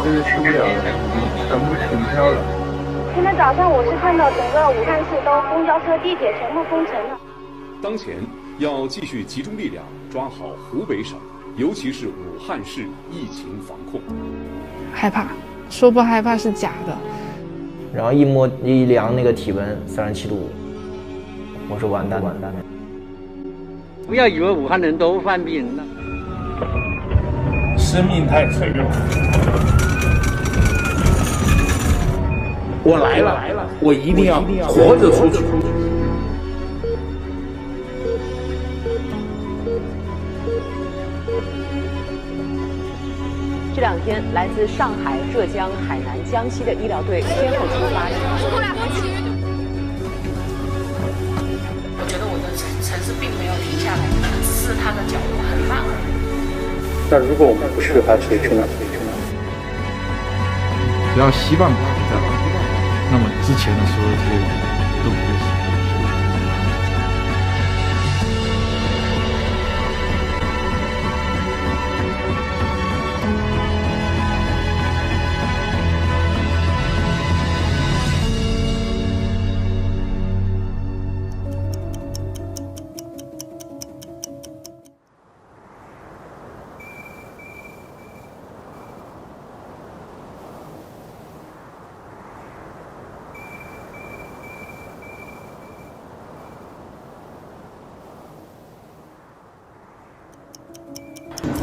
真是吃不了了，全部停飘了。今天早上我是看到整个武汉市都公交车、地铁全部封城了。当前要继续集中力量抓好湖北省，尤其是武汉市疫情防控。害怕，说不害怕是假的。然后一量那个体温37.5度，我说完蛋了。不要以为武汉人都犯病了，生命太脆弱。我来了，我一定要活着出去。来自上海、浙江、海南、江西的医疗队先后出发。我觉得我的城市并没有停下来，只是它的脚步很慢而已。那如果我们不去，还谁去呢？只要希望不在，那么之前的所有这些都不会死。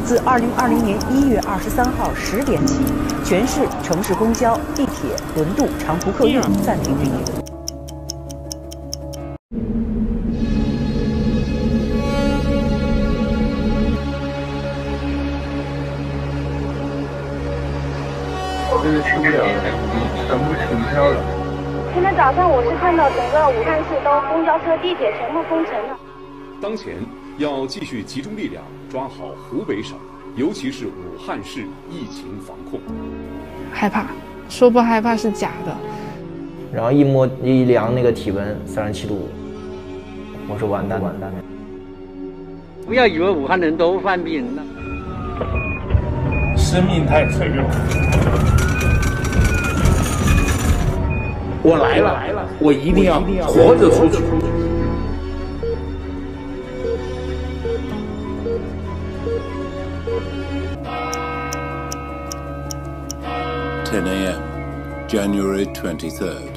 自2020年1月23号10点起，全市城市公交、地铁、轮渡、长途客运暂停运营。这个去不了了，全部停票了。今天早上我是看到整个武汉市都公交车、地铁全部封城了。当前要继续集中力量抓好湖北省，尤其是武汉市疫情防控。害怕，说不害怕是假的。然后一量那个体温37.5度，我说完蛋了。不要以为武汉人都犯病了，生命太脆弱。我来了，我一定要活着出去。10 a.m., January 23rd.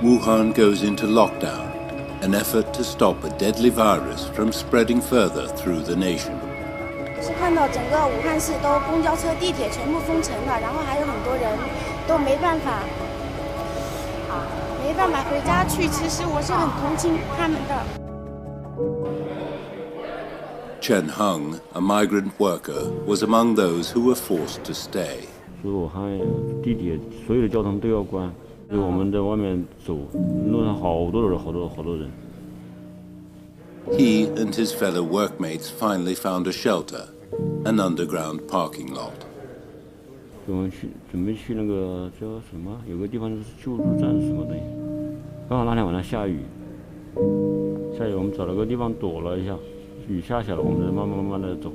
Wuhan goes into lockdown, an effort to stop a deadly virus from spreading further through the nation. 是看到整个武汉市都公交车、地铁全部封城了，然后还有很多人都没办法回家去。其实我是很同情他们的。Chen Hung, a migrant worker, was among those who were forced to stay. 所以武汉地铁所有的交通都要关，所以我们在外面走，路上好多人。He and his fellow workmates finally found a shelter, an underground parking lot. 我们准备去那个叫什么，有个地方是救助站什么的，刚好那天晚上下雨，我们找了个地方躲了一下，雨下来了，我们再慢慢的走。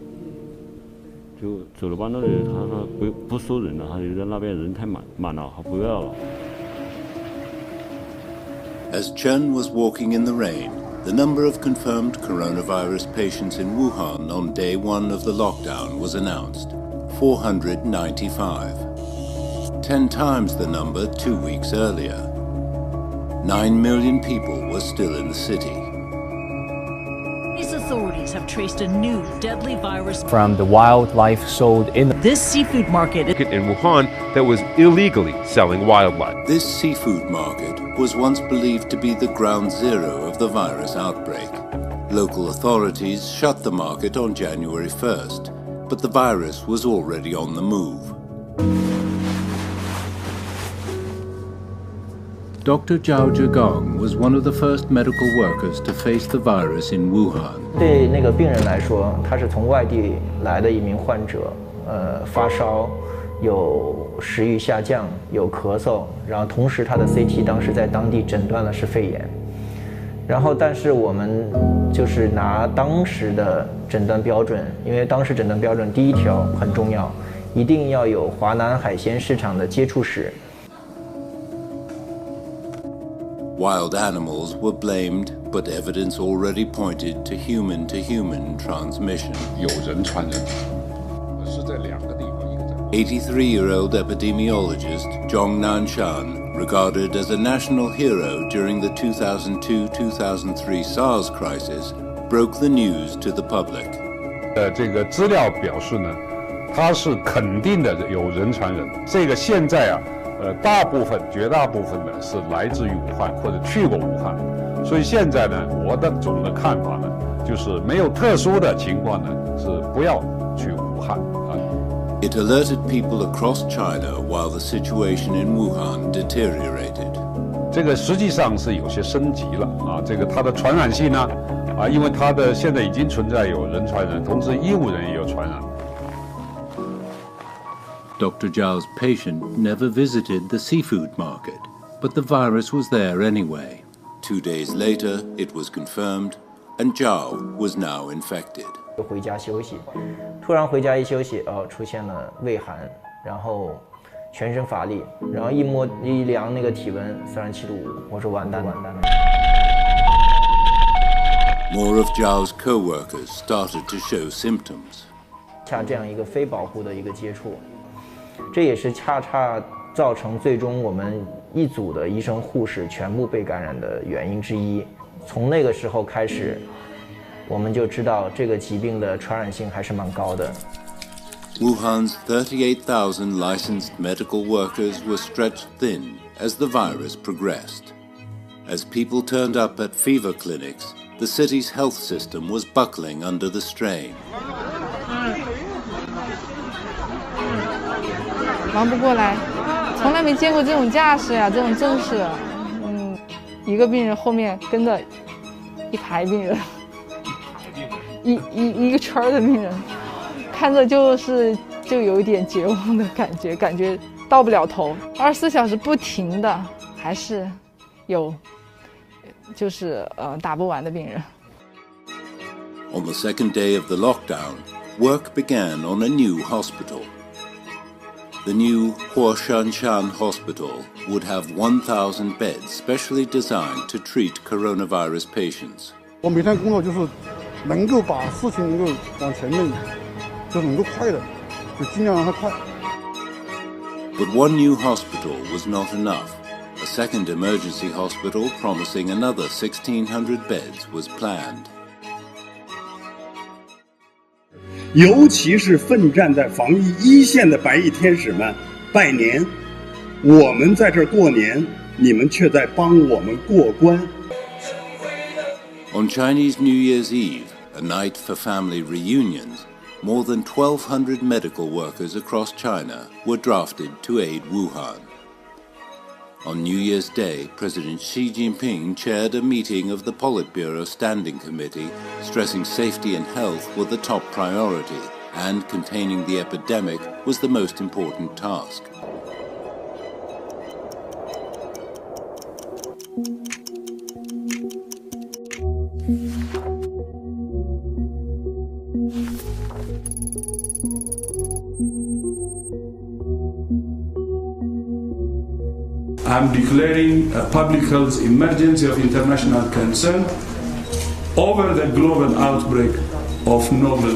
就走了半路，他说不收人了，他觉得那边人太满了，他不要了。As Chen was walking in the rain, the number of confirmed coronavirus patients in Wuhan on day 1 of the lockdown was announced: 495. 10 times the number 2 weeks earlier. 9 million people were still in the city. Authorities have traced a new deadly virus from the wildlife sold in this seafood market in Wuhan that was illegally selling wildlife. This seafood market was once believed to be the ground zero of the virus outbreak. Local authorities shut the market on January 1st, but the virus was already on the move. Dr. Zhao Zhigong was one of the first medical workers to face the virus in Wuhan. 对那个病人来说，他是从外地来的一名患者，发烧，有食欲下降，有咳嗽，然后同时他的 CT 当时在当地诊断了是肺炎。然后，但是我们就是拿当时的诊断标准，因为当时诊断标准第一条很重要，一定要有华南海鲜市场的接触史。Wild animals were blamed, but evidence already pointed to human-to-human transmission. 有人传人，是在2个地方，一个在。83-year-old epidemiologist Zhong Nanshan, regarded as a national hero during the 2002-2003 SARS crisis, broke the news to the public. 这个资料表示呢，它是肯定的有人传人。这个现在绝大部分呢是来自于武汉或者去过武汉，所以现在呢，我的总的看法呢，就是没有特殊的情况呢，是不要去武汉啊。It alerted people across China while the situation in Wuhan deteriorated. 这个实际上是有些升级了啊，这个它的传染性呢，因为它的现在已经存在有人传人，同时医务人也有传染。Dr. Zhao's patient never visited the seafood market, but the virus was there anyway. 2 days later, it was confirmed, and Zhao was now infected. 回家休息，突然回家一休息，出现了畏寒，然后全身乏力，然后一量那个体温37.5度，我说完蛋了。More of Zhao's co-workers started to show symptoms. 像这样一个非保护的一个接触，这也是恰恰造成最终我们一组的医生护士全部被感染的原因之一。从那个时候开始，我们就知道这个疾病的传染性还是蛮高的。Wuhan's 38,000 licensed medical workers were stretched thin as the virus progressed. As people turned up at fever clinics, the city's health system was buckling under the strain. 忙不过来，从来没见过这种架势呀，这种阵势。一个病人后面跟着一排病人，一个圈的病人，看着就有一点绝望的感觉到不了头。24小时不停的，还是有打不完的病人。On the second day of the lockdown, work began on a new hospital. The new Huashanshan Hospital would have 1,000 beds specially designed to treat coronavirus patients. 我每天工作就是能够把事情能够往前面，就能够快的，就尽量让它快。But one new hospital was not enough. A second emergency hospital promising another 1,600 beds was planned. 尤其是奋战在防疫一线的白衣天使们，拜年！我们在这儿过年，你们却在帮我们过关。On Chinese New Year's Eve, a night for family reunions, more than 1,200 medical workers across China were drafted to aid Wuhan. On New Year's Day, President Xi Jinping chaired a meeting of the Politburo Standing Committee, stressing safety and health were the top priority, and containing the epidemic was the most important task. I'm declaring a public health emergency of international concern over the global outbreak of novel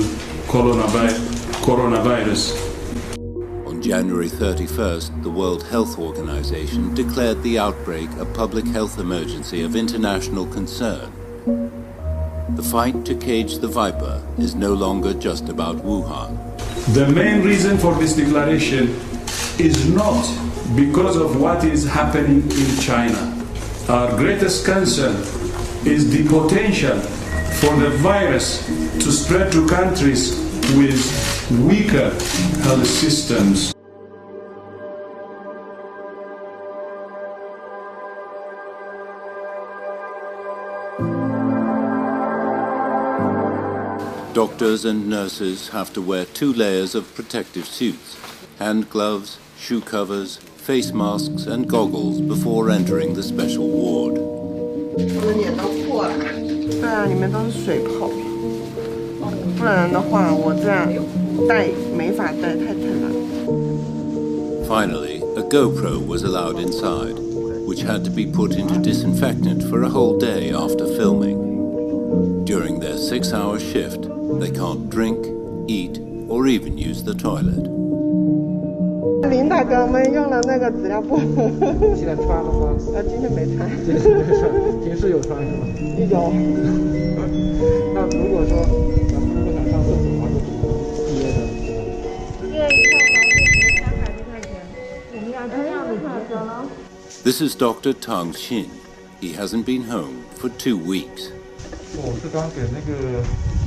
coronavirus. On January 31st, the World Health Organization declared the outbreak a public health emergency of international concern. The fight to cage the viper is no longer just about Wuhan. The main reason for this declaration is not because of what is happening in China. Our greatest concern is the potential for the virus to spread to countries with weaker health systems. Doctors and nurses have to wear 2 layers of protective suits, hand gloves, shoe covers, face masks and goggles before entering the special ward. 我的脸都破了，对啊，里面都是水泡，不然的话我这样戴没法戴，太疼了。Finally, a GoPro was allowed inside, which had to be put into disinfectant for a whole day after filming. During their 6-hour shift, they can't drink, eat, or even use the toilet. 领导给我们用了那个纸尿布。现在穿了吗？今天没穿。今天没穿，平时有穿是吗？有。那如果说咱们如果想上厕所的话，就憋着。这一套还是300多块钱，我们要这样子才行了。This is Dr. Tang Xin. He hasn't been home for 2 weeks. 我是刚给那个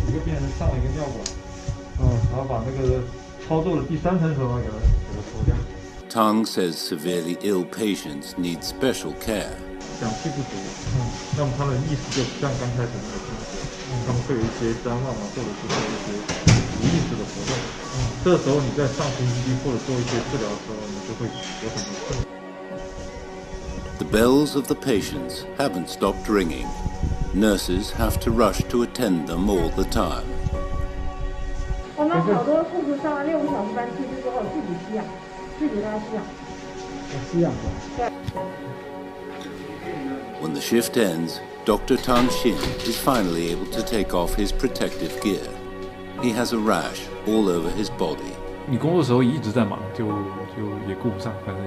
一个病人上了一个尿管，然后把那个操作了第3层时候给它抽掉。Tang says severely ill patients need special care. 氧气不足，那么他的意识就不像刚开始那么清晰，他们会有一些谵妄啊，或者是做一些无意识的活动。这时候你在上呼吸机或者做一些治疗的时候，你就会有很多困扰。The bells of the patients haven't stopped ringing. Nurses have to rush to attend them all the time. 我们好多护士上完6个小时班出去之后自己吸氧，自己拉吸氧。吸氧对。When the shift ends, Dr. Tang Xin is finally able to take off his protective gear. He has a rash all over his body. 你工作的时候一直在忙，就也顾不上，反正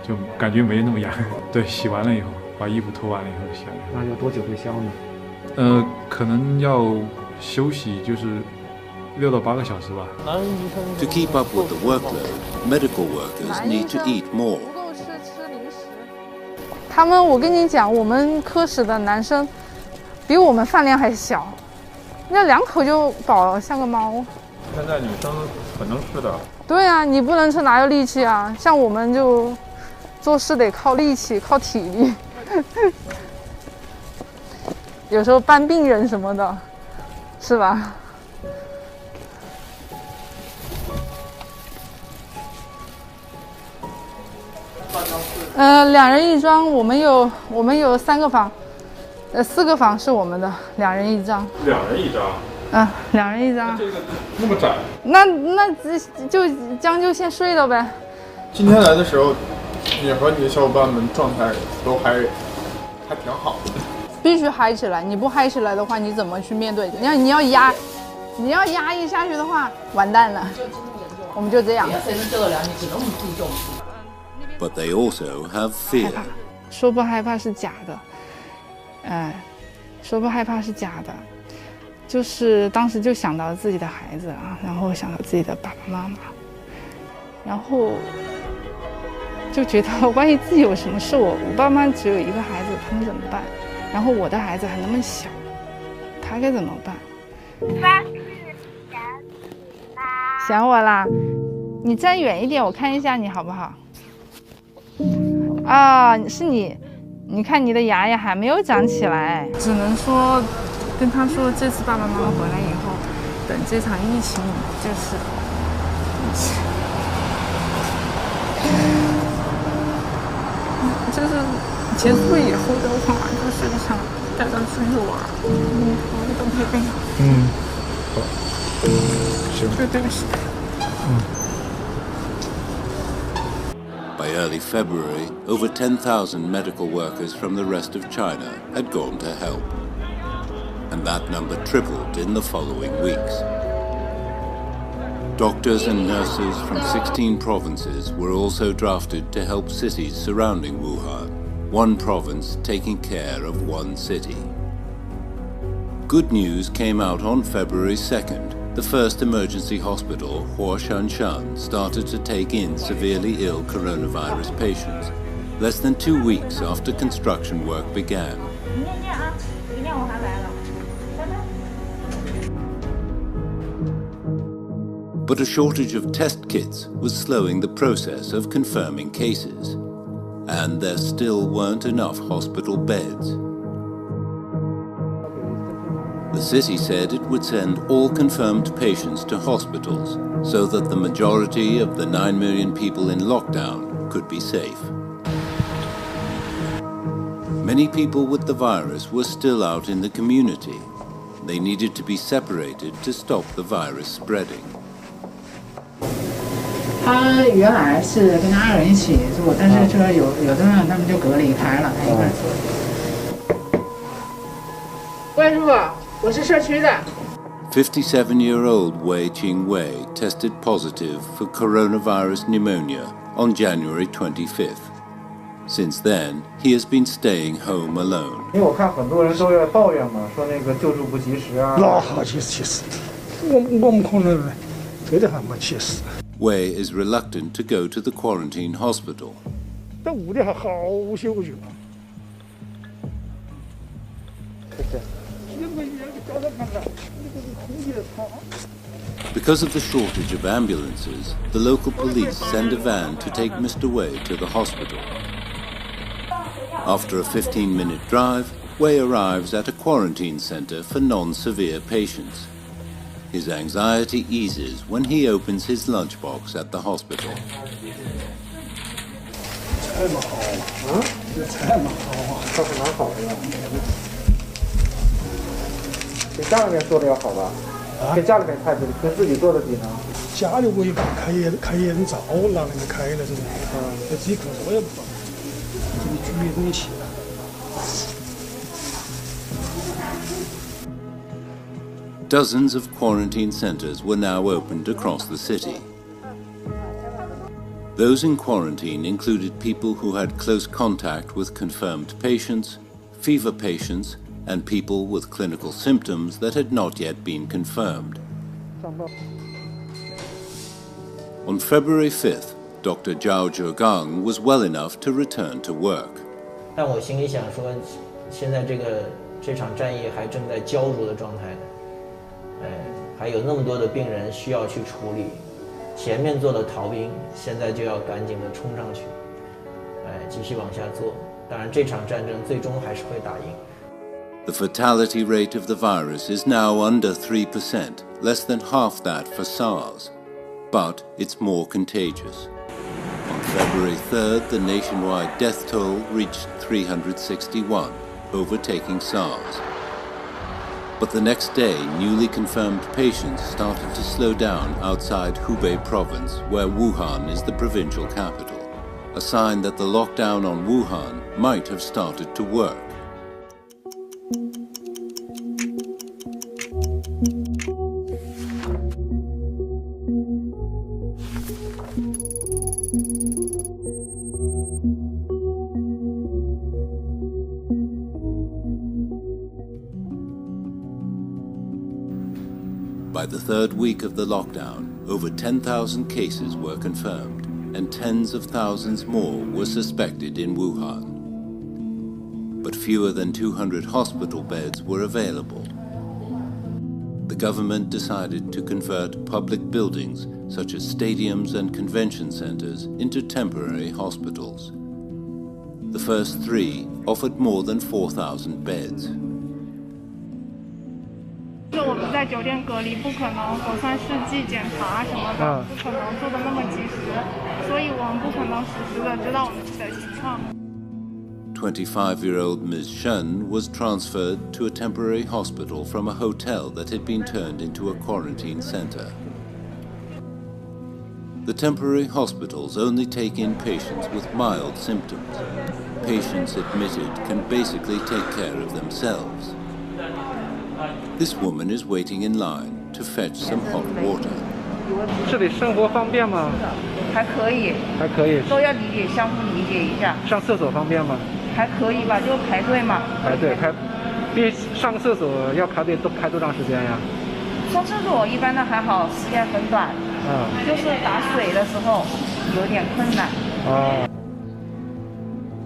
就感觉没那么痒。对，洗完了以后，把衣服脱完了以后洗完。那要多久会消呢？可能要休息，就是6到8个小时吧。To keep up with the workload, medical workers need to eat more. 他们，我跟你讲，我们科室的男生比我们饭量还小，那2口就饱了，像个猫。现在女生很能吃的。对啊，你不能吃哪有力气啊？像我们就做事得靠力气，靠体力。有时候搬病人什么的，是吧？2人1张，我们有3个房，4个房是我们的，2人1张。2人1张。2人1张。这个那么窄？那就将就先睡了呗。今天来的时候，你和你的小伙伴们状态都还挺好的。必须嗨起来，你不嗨起来的话，你怎么去面对？你要压抑下去的话，完蛋了。我们就这样。谁能救得了你？只能我们自己救我们自己。But they also have fear. 说不害怕是假的，说不害怕是假的，就是当时就想到自己的孩子啊，然后想到自己的爸爸妈妈，然后就觉得万一自己有什么事，我爸妈只有1个孩子，他们怎么办？然后我的孩子还那么小，他该怎么办？想我啦？你站远一点，我看一下你好不好？啊，是你，你看你的牙还没有长起来，只能说跟他说，这次爸爸妈妈回来以后，等这场疫情就是结束以后的话，就是想带他出去玩，我都没病。好，行，对不起。By early February, over 10,000 medical workers from the rest of China had gone to help. And that number tripled in the following weeks. Doctors and nurses from 16 provinces were also drafted to help cities surrounding Wuhan, one province taking care of one city. Good news came out on February 2nd. The first emergency hospital, Huashanshan, started to take in severely ill coronavirus patients, less than 2 weeks after construction work began. But a shortage of test kits was slowing the process of confirming cases, and there still weren't enough hospital beds. The city said it would send all confirmed patients to hospitals so that the majority of the 9 million people in lockdown could be safe. Many people with the virus were still out in the community. They needed to be separated to stop the virus spreading. 他原来是跟他2人一起住，但是说有的人他们就隔离开了，他一个人住。关叔，我是社区的。57-year-old Wei Qingwei tested positive for coronavirus pneumonia on January 25th. Since then, he has been staying home alone. 因为我看很多人都在抱怨嘛，说那个救助不及时啊。那好气死！我们可能真的还没气死。Wei is reluctant to go to the quarantine hospital. 在屋里还好休息嘛。谢谢。你们也给找找看看，你这个空气好。Because of the shortage of ambulances, the local police send a van to take Mr. Wei to the hospital. After a 15-minute drive, Wei arrives at a quarantine center for non-severe patients. His anxiety eases when he opens his lunchbox at the hospital. 菜嘛好啊，这菜嘛好啊，倒是蛮好的呀。比家里面做的要好吧？啊，跟家里面菜比，跟自己做的比呢？家里我也不开烟灶，哪能开了这种？我自己可我也不懂，这里煮的东西。Dozens of quarantine centers were now opened across the city. Those in quarantine included people who had close contact with confirmed patients, fever patients, and people with clinical symptoms that had not yet been confirmed. On February 5th, Dr. Zhao Zhegang was well enough to return to work. 但我心里想说，现在这场战役还正在焦灼的状态呢。 还有那么多的病人需要去处理，前面做的逃兵，现在就要赶紧的冲上去，继续往下做。当然，这场战争最终还是会打赢。The fatality rate of the virus is now under 3%, less than half that for SARS, but it's more contagious. On February 3rd, the nationwide death toll reached 361, overtaking SARS. But the next day, newly confirmed patients started to slow down outside Hubei province, where Wuhan is the provincial capital, a sign that the lockdown on Wuhan might have started to work. By the third week of the lockdown, over 10,000 cases were confirmed, and tens of thousands more were suspected in Wuhan. But fewer than 200 hospital beds were available. The government decided to convert public buildings, such as stadiums and convention centers, into temporary hospitals. The first 3 offered more than 4,000 beds. 就我们在酒店隔离，不可能核酸试剂检查什么的，不可能做的那么及时，所以我们不可能实时的知道我们自己的情况。25-year-old Ms. Shen was transferred to a temporary hospital from a hotel that had been turned into a quarantine center. The temporary hospitals only take in patients with mild symptoms. Patients admitted can basically take care of themselves. This woman is waiting in line to fetch some hot water. 这里生活方便吗？还可以，还可以，都要理解，相互理解一下。上厕所方便吗？还可以吧，就排队嘛。排队比上个厕所要排队都排多长时间呀？上厕所一般的还好，时间很短。就是打水的时候有点困难。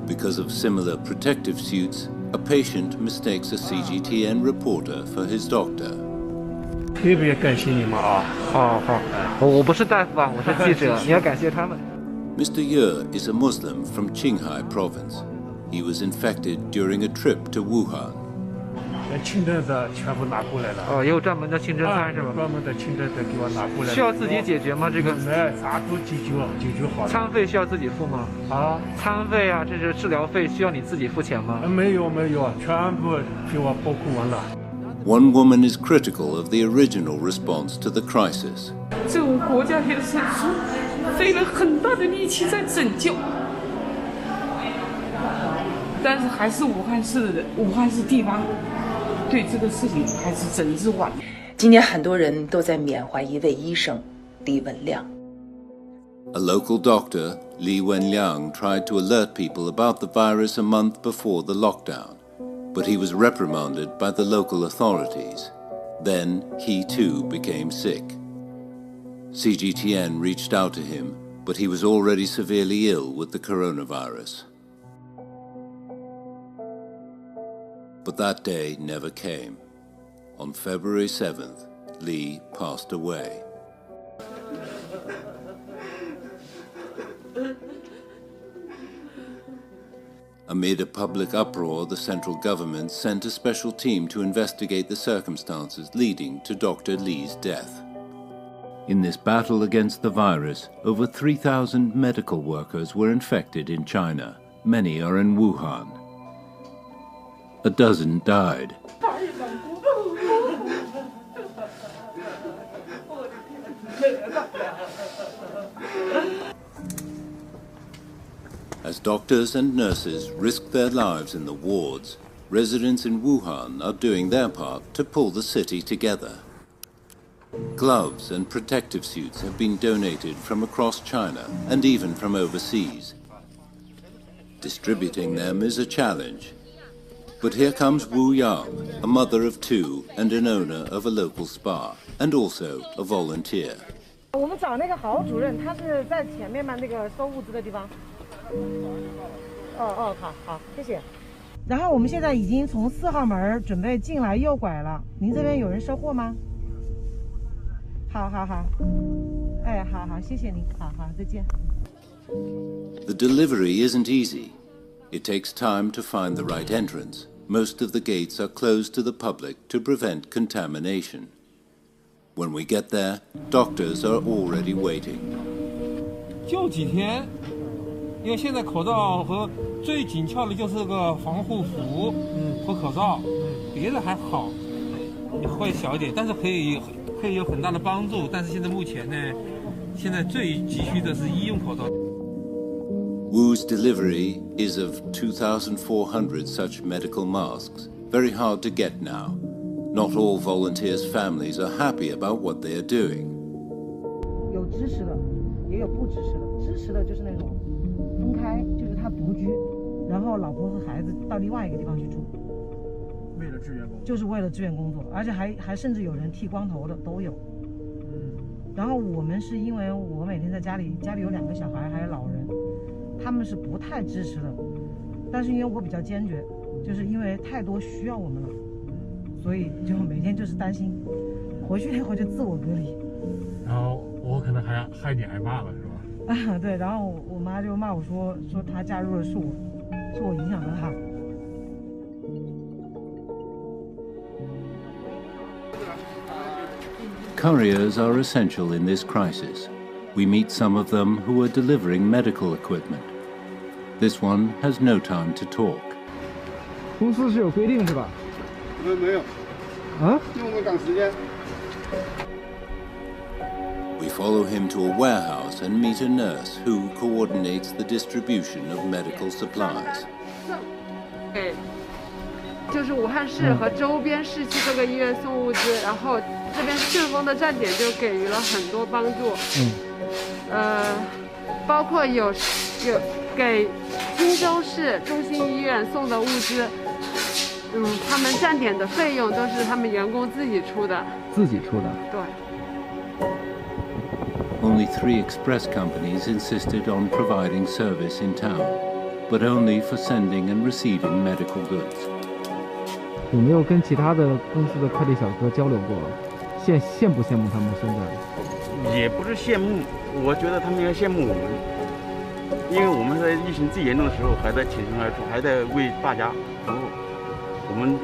Because of similar protective suits, a patient mistakes a CGTN reporter for his doctor. 特别感谢你们啊！好，我不是大夫啊，我是记者，你要感谢他们。Mr. Ye is a Muslim from Qinghai province. He was infected during a trip to Wuhan. 清真的全部拿过来了。也有专门的清真餐是吧？专门的清真的给我拿过来。需要自己解决吗？这个？啥都解决好了。餐费需要自己付吗？餐费啊，这是治疗费，需要你自己付钱吗？没有，全部给我包括完了。One woman is critical of the original response to the crisis. 这个国家也是费了很大的力气在拯救，但是还是武汉市地方对这个事情还是整治晚。今年很多人都在缅怀一位医生李文亮。A local doctor, Li Wenliang, tried to alert people about the virus a month before the lockdown, but he was reprimanded by the local authorities. Then he too became sick. CGTN reached out to him, but he was already severely ill with the coronavirus. But that day never came. On February 7th, Li passed away. Amid a public uproar, the central government sent a special team to investigate the circumstances leading to Dr. Li's death. In this battle against the virus, over 3,000 medical workers were infected in China. Many are in Wuhan. A dozen died. As doctors and nurses risk their lives in the wards, residents in Wuhan are doing their part to pull the city together. Gloves and protective suits have been donated from across China and even from overseas. Distributing them is a challenge. But here comes Wu Yang, a mother of two and an owner of a local spa, and also a volunteer. 我们找那个郝主任，他是在前面嘛，那个收物资的地方。好，谢谢。然后我们现在已经从4号门准备进来右拐了，您这边有人收货吗？好，哎，好，谢谢您，好，再见。The delivery isn't easy. It takes time to find the right entrance. Most of the gates are closed to the public to prevent contamination. When we get there, doctors are already waiting. 就几天，因为现在口罩和最紧俏的就是个防护服和口罩，别的还好，会小一点，但是可以有很大的帮助。但是现在目前呢，现在最急需的是医用口罩。Wu's delivery is of 2,400 such medical masks, very hard to get now. Not all volunteers' families are happy about what they are doing. 有支持的，也有不支持的。支持的就是那种分开，就是他独居，然后老婆和孩子到另外一个地方去住。为了支援工作。就是为了支援工作，而且还甚至有人剃光头的都有。然后我们是因为我每天在家里有2个小孩，还有老人。他们是不太支持的，但是因为我比较坚决，就是因为太多需要我们了，所以就每天就是担心，回去了以后就自我隔离。然后我可能还害你挨骂了，是吧？对，然后我妈就骂我说她加入了是我影响到她。Couriers are essential in this crisis. We meet some of them who are delivering medical equipment. This one has no time to talk. 公司是有规定是吧？没有。啊？因为我们赶时间。We follow him to a warehouse and meet a nurse who coordinates the distribution of medical supplies. 就是武汉市和周边市区各个医院送物资，然后这边顺丰的站点就给予了很多帮助。包括有给荆州市中心医院送的物资，他们站点的费用都是他们员工自己出的。自己出的。对。Only 3 express companies insisted on providing service in town, but only for sending and receiving medical goods. 有没有跟其他的公司的快递小哥交流过？羡不羡慕他们现在？也不是羡慕，我觉得他们应该羡慕我们，因为我们在疫情最严重的时候还在挺身而出，还在为大家服务，我们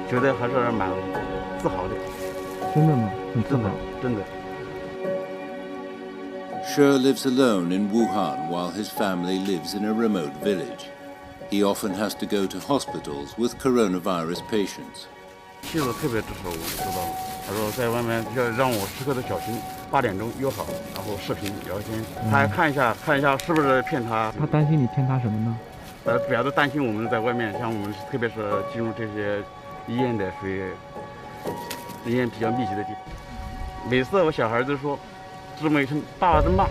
觉得还是蛮自豪的。真的吗？很自豪，真的。Sher lives alone in Wuhan while his family lives in a remote village. He often has to go to hospitals with coronavirus patients. 妻子特别支持我，知道吗？他说在外面要让我时刻的小心，8点钟约好，然后视频聊天，他还看一下是不是骗他。他担心你骗他什么呢？主要是担心我们在外面，像我们特别是进入这些医院的属于人员比较密集的地方。每次我小孩都说这么一声“爸爸真棒”，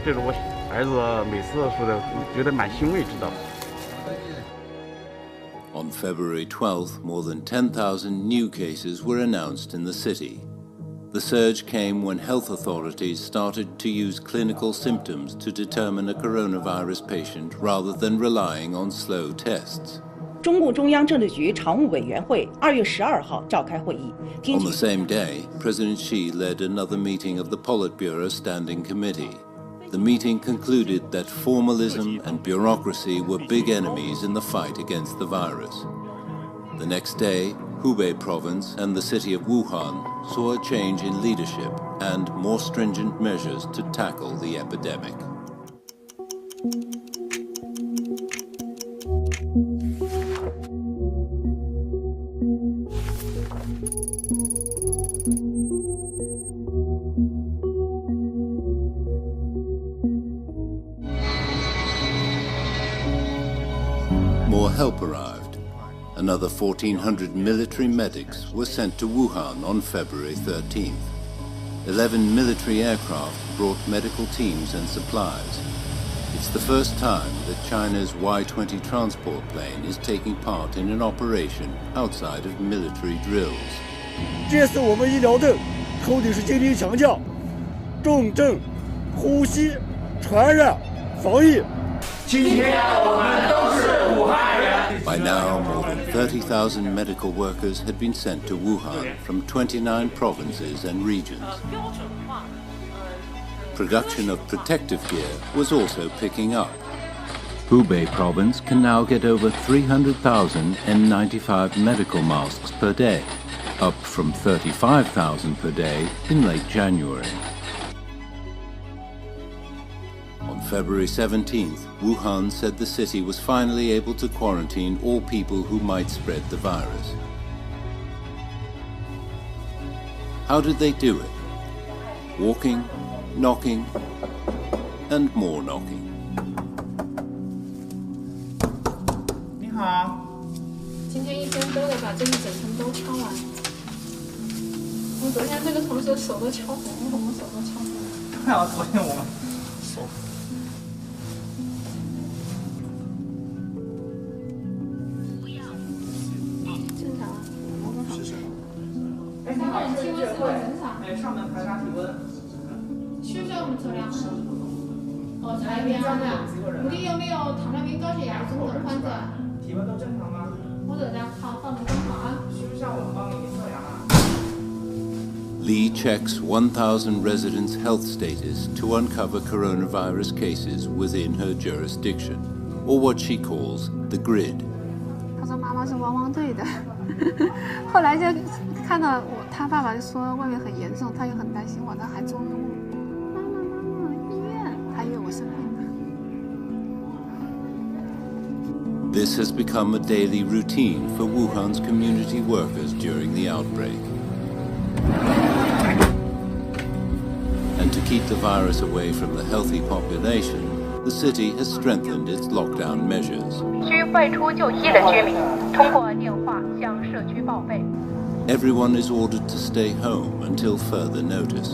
这是我儿子每次说的，觉得蛮欣慰，知道。On February 12th, more than 10,000 new cases were announced in the city. The surge came when health authorities started to use clinical symptoms to determine a coronavirus patient rather than relying on slow tests. 中共中央政治局常务委员会2月12号召开会议。On the same day, President Xi led another meeting of the Politburo Standing Committee. the meeting concluded that formalism and bureaucracy were big enemies in the fight against the virus. The next day, Hubei province and the city of Wuhan saw a change in leadership and more stringent measures to tackle the epidemic. More help arrived. Another 1,400 military medics were sent to Wuhan on February 13th. 11 military aircraft brought medical teams and supplies. It's the first time that China's Y-20 transport plane is taking part in an operation outside of military drills. 这次我们医疗队扣的是精力强调重症、呼吸、传染、防疫。今天我们都是武汉人。 By now, more than 30,000 medical workers had been sent to Wuhan from 29 provinces and regions. Production of protective gear was also picking up. Hubei province can now get over 300,000 N95 medical masks per day, up from 35,000 per day in late January. On February 17th, Wuhan said the city was finally able to quarantine all people who might spread the virus. How did they do it? Walking, knocking, and more knocking. 你好，今天一天都得把这一整层都敲完。我昨天这个同事手都敲红了，手都敲红了。看啊，昨天我们手。 上门排查体温，需不需要我们测量？哦，查一遍啊。你有没有糖尿病、高血压、中等患者？体温都正常吗？或者量好，放门关好啊。需不需要我们帮你测量啊？ Lee checks 1,000 residents' health status to uncover coronavirus cases within her jurisdiction, or what she calls the grid. 他说妈妈是汪汪队的，后来就看到他爸爸就说外面很严重，他也很担心我，他还捉弄我，妈妈医院，他以为我生病了。 This has become a daily routine for Wuhan's community workers during the outbreak. And to keep the virus away from the healthy population, the city has strengthened its lockdown measures. 需外出就医的居民通过电话向社区报备。 Everyone is ordered to stay home until further notice.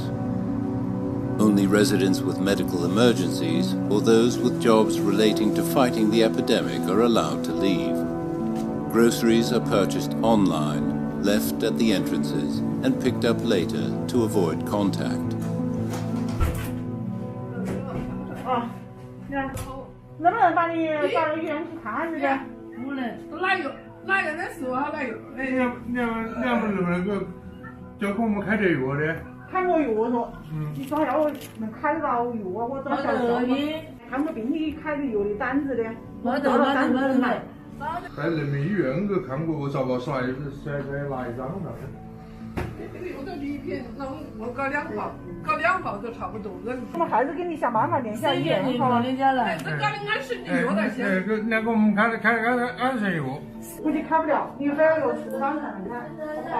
Only residents with medical emergencies or those with jobs relating to fighting the epidemic are allowed to leave. Groceries are purchased online, left at the entrances, and picked up later to avoid contact. 能不能把你到医院去看一下？不能，哪有的时候哪有？你们能不能够教给我们开点药的？开我药说，你说要能开得到药，我找小小看个病历开的药的单子的，我找到单子买。在人民医院我看过，我找不甩拿一张的。 这个有个礼品，那我搞2包就差不多了。我们还是给你想办法联系下医院好了。这搞的安神的药来先。那个我们开安神药。估计开不了，你非要有处方才能开，好不好？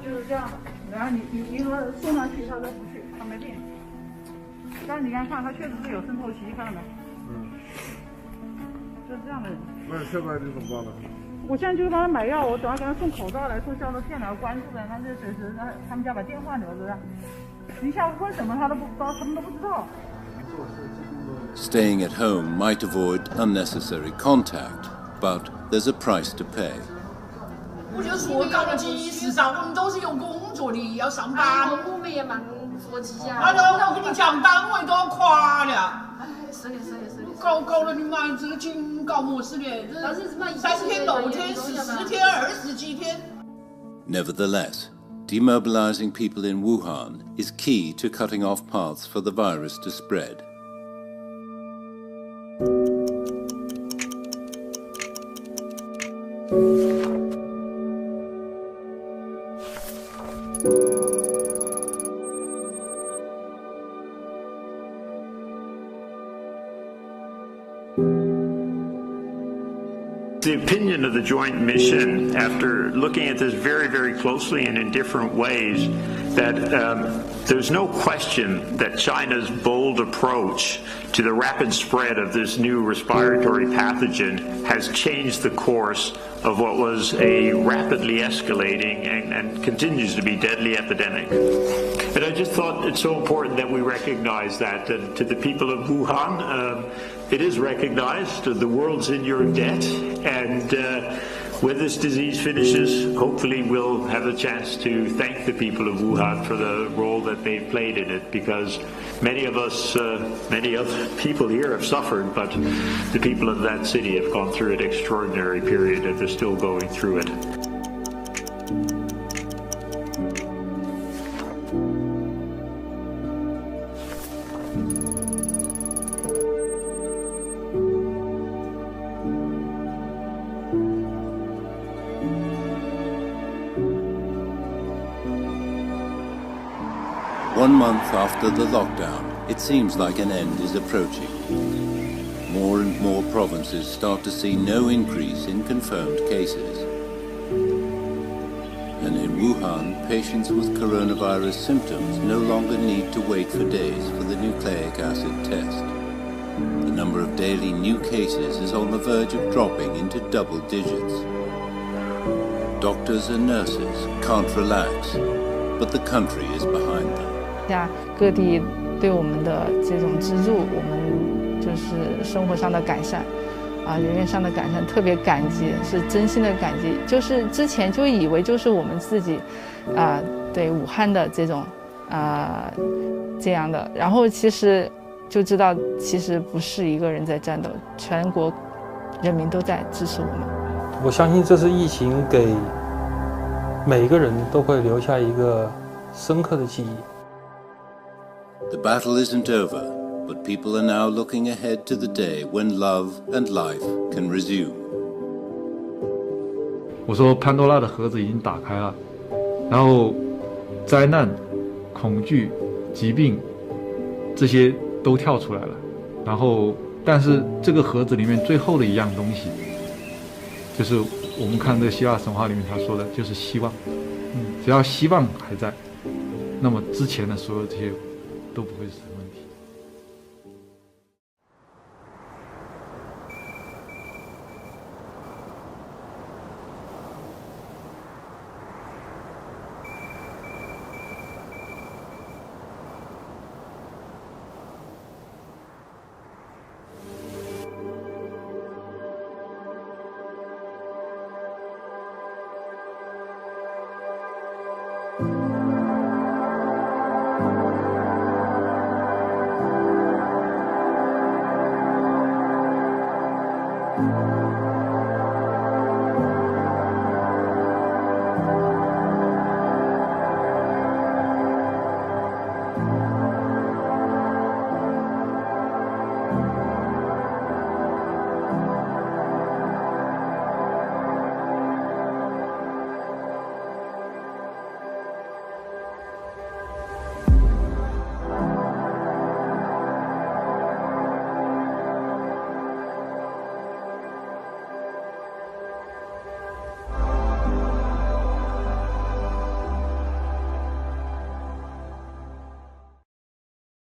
就是这样的。然后你说送上去，他说不去，他没病。但是你看，他确实是有渗透期，看到没？ 就是这样的人。那现在你怎么办呢？我现在就是帮他买药，我等下给他送口罩来，送消毒片来关注的，他就随时他们家把电话留着的。你下午问什么他都不知道，他们都不知道。 Staying at home might avoid unnecessary contact, but there's a price to pay. 我就说到了几时上，我们都是有工作的，要上班。我们也忙着急呀。那我跟你讲，单位都要垮了。搞了你妈这个警告模式的，这3天6天10天20几天。Nevertheless, demobilizing people in Wuhan is key to cutting off paths for the virus to spread. The opinion of the joint mission, after looking at this very, very closely and in different ways, that there's no question that China's bold approach to the rapid spread of this new respiratory pathogen has changed the course of what was a rapidly escalating and continues to be deadly epidemic. And I just thought it's so important that we recognize that. And to the people of Wuhan, it is recognized. The world's in your debt. And when this disease finishes, hopefully we'll have a chance to thank the people of Wuhan for the role that they've played in it, because many of us, many other people here have suffered, but the people of that city have gone through an extraordinary period and they're still going through it. One month after the lockdown, it seems like an end is approaching. More and more provinces start to see no increase in confirmed cases. And in Wuhan, patients with coronavirus symptoms no longer need to wait for days for the nucleic acid test. The number of daily new cases is on the verge of dropping into double digits. Doctors and nurses can't relax, but the country is behind them. 各地对我们的这种资助，我们就是生活上的改善，人员上的改善，特别感激，是真心的感激。就是之前就以为就是我们自己，对武汉的这种，这样的，然后其实就知道，其实不是一个人在战斗，全国人民都在支持我们。我相信这次疫情给每个人都会留下一个深刻的记忆。 The battle isn't over, but people are now looking ahead to the day when love and life can resume. 我说潘多拉的盒子已经打开了，然后灾难、恐惧、疾病这些都跳出来了，然后但是这个盒子里面最后的一样东西，就是我们看这个希腊神话里面他说的，就是希望。只要希望还在，那么之前的所有这些。 都不会死。